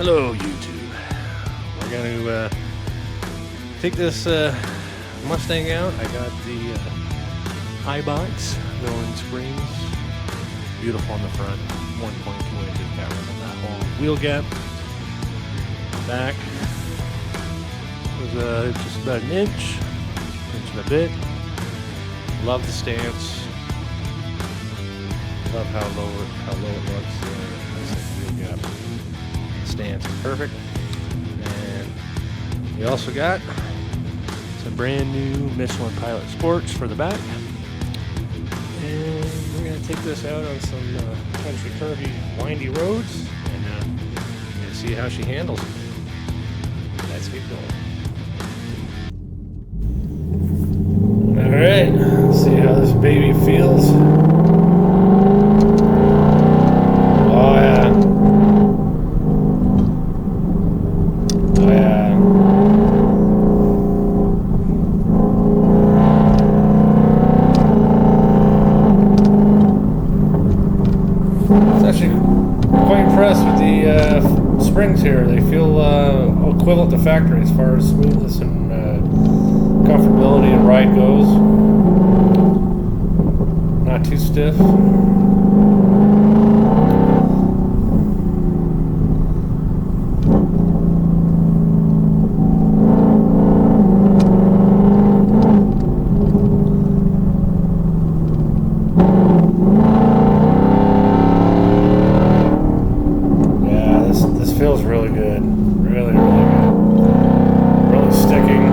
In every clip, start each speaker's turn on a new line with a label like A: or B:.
A: Hello YouTube. We're going to take this Mustang out. I got the Eibach going springs. Beautiful on the front. 1.2 inches. Got rid of that whole wheel gap. Back was just about an inch and a bit. Love the stance. Love how low it looks. Wheel gap. Stance is perfect. And we also got some brand new Michelin Pilot Sports for the back. And we're going to take this out on some country curvy windy roads and see how she handles it. Let's get going. Alright, let's see how this baby feels. Oh yeah. Oh yeah. I was actually quite impressed with the springs here. They feel equivalent to factory as far as smoothness and comfortability and ride goes. Not too stiff. Feels really good. Really, really good. Really sticking.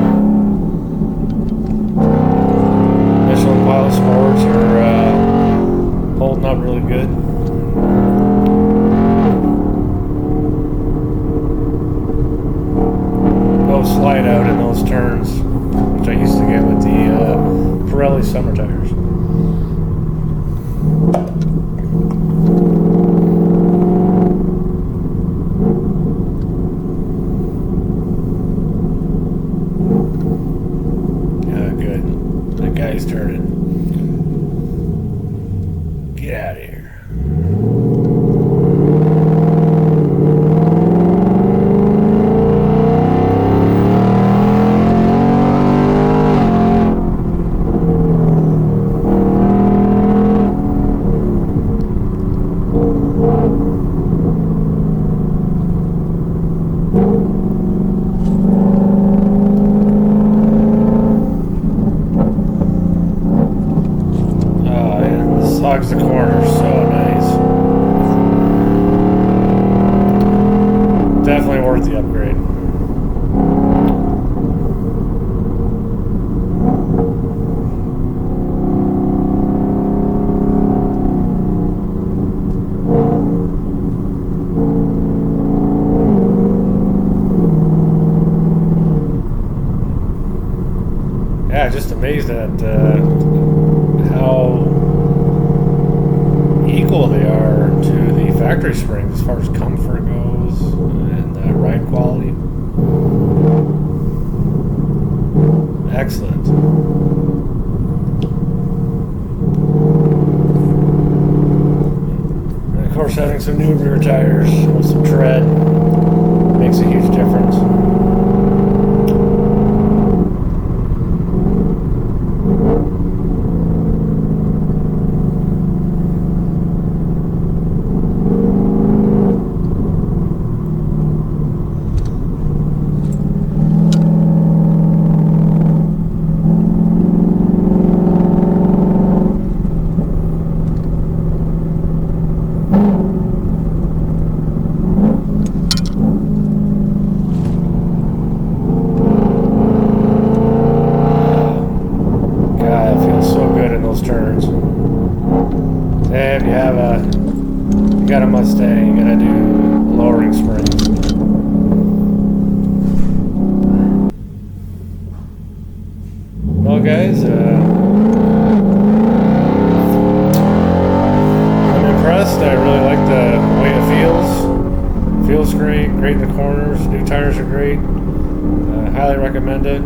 A: Michelin Pilot Sports are holding up really good. No slide out in those turns, which I used to get with the Pirelli summer tires. Guy's turning. Get out of here. Hogs the corner, so nice. Definitely worth the upgrade. Yeah, just amazed at how equal they are to the factory springs as far as comfort goes and ride quality. Excellent. And of course, having some new rear tires with some tread makes a huge difference. Turns. If you got a Mustang, you gotta do lowering springs. Well, guys, I'm impressed. I really like the way it feels. Feels great. Great in the corners. New tires are great. Highly recommend it.